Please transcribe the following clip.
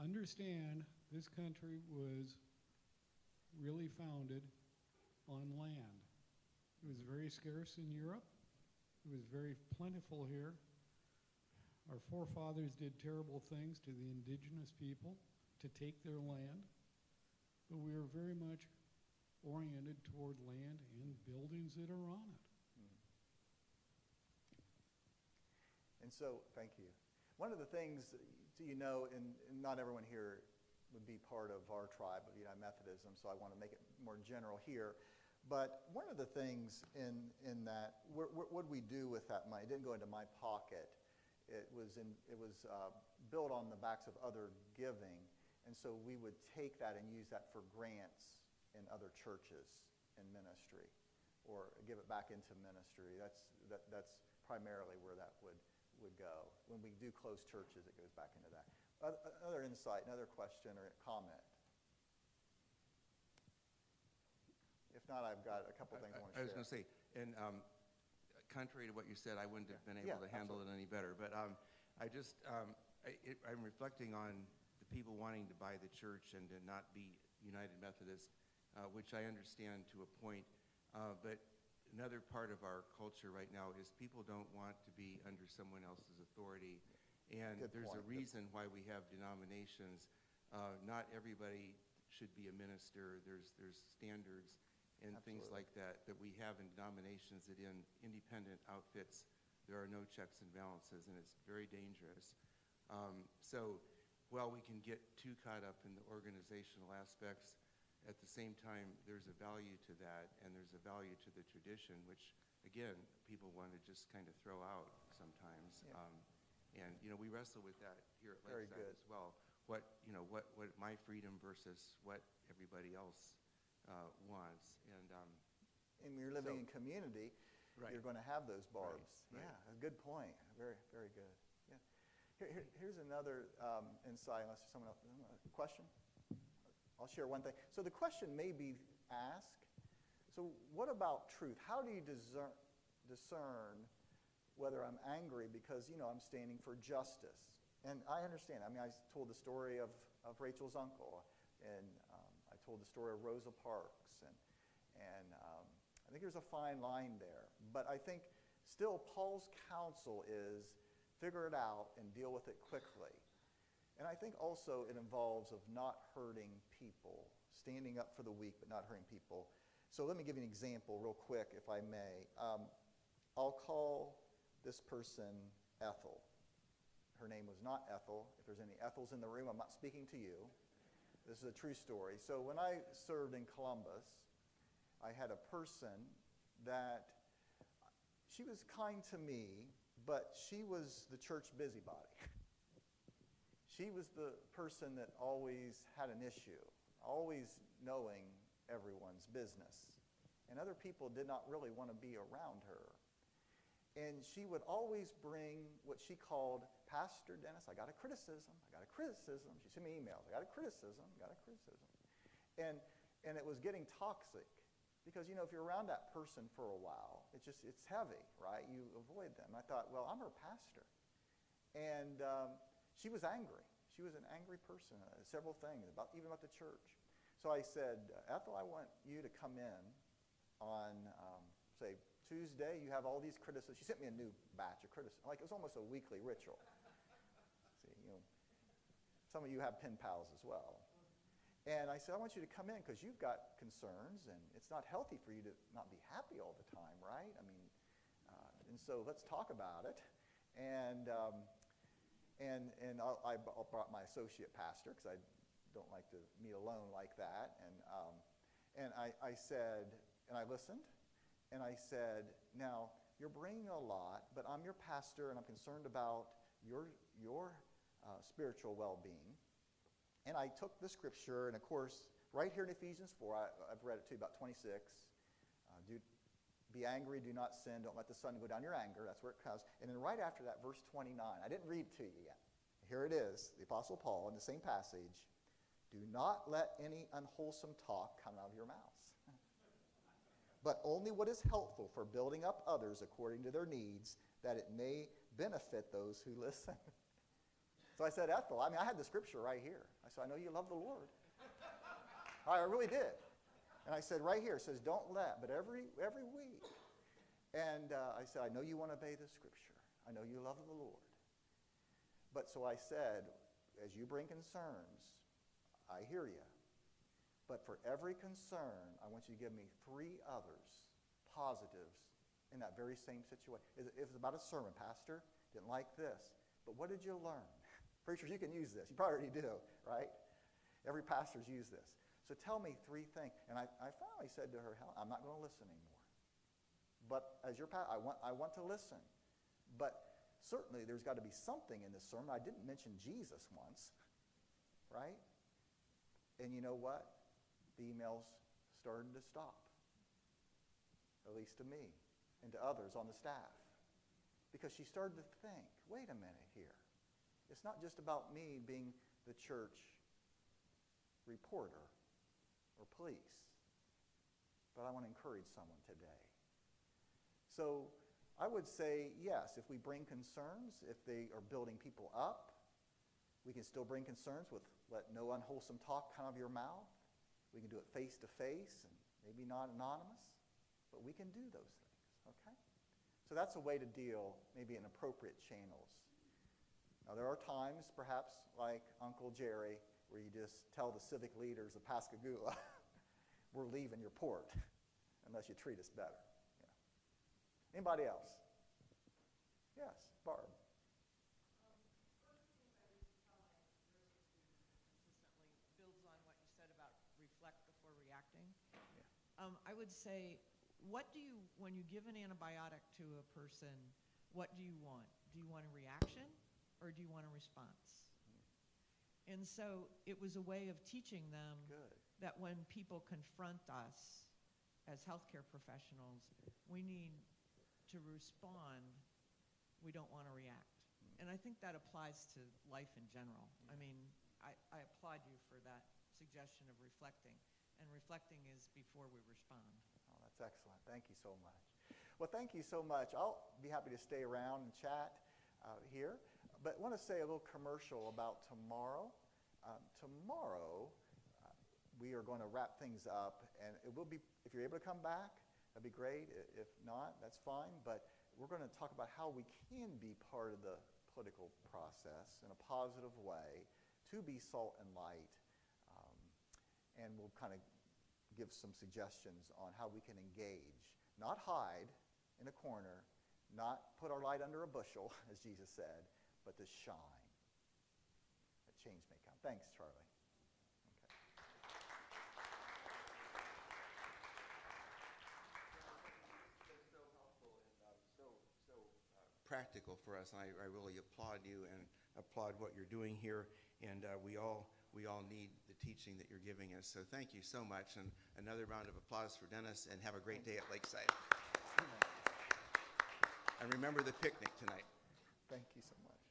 understand this country was really founded on land. It was very scarce in Europe. It was very plentiful here. Our forefathers did terrible things to the indigenous people to take their land, but we are very much oriented toward land and buildings that are on it. And so, thank you. One of the things, you know, and not everyone here would be part of our tribe of United Methodism, so I want to make it more general here. But one of the things in that, what would we do with that money? It didn't go into my pocket. It was built on the backs of other giving, and so we would take that and use that for grants in other churches in ministry, or give it back into ministry. That's primarily where that would go. When we do close churches, it goes back into that. Another insight, another question or comment? If not, I've got a couple things I want to share. I was going to say, and contrary to what you said, I wouldn't have been able to handle it any better. But I'm reflecting on the people wanting to buy the church and to not be United Methodist, which I understand to a point. But another part of our culture right now is people don't want to be under someone else's authority. And there's a reason why we have denominations. Not everybody should be a minister. There's standards and things like that we have in denominations, that in independent outfits there are no checks and balances, and it's very dangerous. So while we can get too caught up in the organizational aspects, at the same time there's a value to that, and there's a value to the tradition, which again people want to just kind of throw out sometimes. And you know, we wrestle with that here at Lakeside as well. What my freedom versus what everybody else wants. And when you're living in community, you're going to have those barbs. Right. Yeah, a good point. Very, very good. Yeah. Here's another insight. Unless there's someone else, a question. I'll share one thing. So the question may be asked, so what about truth? How do you discern whether I'm angry because, you know, I'm standing for justice? And I understand. I mean, I told the story of Rachel's uncle, and I told the story of Rosa Parks, and I think there's a fine line there. But I think still Paul's counsel is figure it out and deal with it quickly. And I think also it involves of not hurting people, standing up for the weak but not hurting people. So let me give you an example real quick, if I may. I'll call this person Ethel. Her name was not Ethel. If there's any Ethels in the room, I'm not speaking to you. This is a true story. So when I served in Columbus, I had a person that, she was kind to me, but she was the church busybody. She was the person that always had an issue, always knowing everyone's business. And other people did not really want to be around her. And she would always bring what she called, Pastor Dennis, I got a criticism, I got a criticism. She sent me emails, I got a criticism, got a criticism. And it was getting toxic. Because, you know, if you're around that person for a while, it's heavy, right? You avoid them. I thought, well, I'm her pastor. And she was angry. She was an angry person, several things, even about the church. So I said, Ethel, I want you to come in on, say, Tuesday. You have all these criticisms. She sent me a new batch of criticism. Like, it was almost a weekly ritual. See, you know, some of you have pen pals as well. And I said, I want you to come in because you've got concerns, and it's not healthy for you to not be happy all the time, right? I mean, and so let's talk about it. And I brought my associate pastor because I don't like to meet alone like that. And I said, and I listened, and I said, now, you're bringing a lot, but I'm your pastor, and I'm concerned about your spiritual well-being. And I took the scripture, and of course, right here in Ephesians 4, I've read it to you about 26. Be angry, do not sin, don't let the sun go down your anger. That's where it comes. And then right after that, verse 29. I didn't read to you yet. Here it is, the Apostle Paul in the same passage. Do not let any unwholesome talk come out of your mouths, but only what is helpful for building up others according to their needs, that it may benefit those who listen. So I said, Ethel, I mean, I had the scripture right here. I said, I know you love the Lord. I really did. And I said, right here, it says, don't let, but every week. And I said, I know you want to obey the scripture. I know you love the Lord. But so I said, as you bring concerns, I hear you. But for every concern, I want you to give me 3 others, positives, in that very same situation. If it's about a sermon, Pastor, didn't like this. But what did you learn? Preachers, you can use this. You probably already do, right? Every pastor's used this. So tell me 3 things. And I finally said to her, Helen, I'm not going to listen anymore. But as your pastor, I want to listen. But certainly there's got to be something in this sermon. I didn't mention Jesus once, right? And you know what? The emails started to stop, at least to me and to others on the staff. Because she started to think, wait a minute here. It's not just about me being the church reporter or police, but I want to encourage someone today. So I would say, yes, if we bring concerns, if they are building people up, we can still bring concerns with let no unwholesome talk come out of your mouth. We can do it face to face and maybe not anonymous, but we can do those things, okay? So that's a way to deal maybe in appropriate channels. Now there are times, perhaps like Uncle Jerry, where you just tell the civic leaders of Pascagoula, we're leaving your port unless you treat us better. Yeah. Anybody else? Yes, Barb. I would say, when you give an antibiotic to a person, what do you want? Do you want a reaction or do you want a response? And so it was a way of teaching them that when people confront us as healthcare professionals, we need to respond. We don't want to react. And I think that applies to life in general. I mean, I applaud you for that suggestion of reflecting. And reflecting is before we respond. Oh, that's excellent. Thank you so much. Well, thank you so much. I'll be happy to stay around and chat here. But I want to say a little commercial about tomorrow. Tomorrow, we are going to wrap things up. And it will be, if you're able to come back, that'd be great. If not, that's fine. But we're going to talk about how we can be part of the political process in a positive way to be salt and light. And we'll kind of give some suggestions on how we can engage, not hide in a corner, not put our light under a bushel, as Jesus said, but to shine. That change may come. Thanks, Charlie. Okay. That's so helpful and so practical for us. And I really applaud you and applaud what you're doing here. And we all need the teaching that you're giving us. So thank you so much. And another round of applause for Dennis, and have a great day at Lakeside. And remember the picnic tonight. Thank you so much.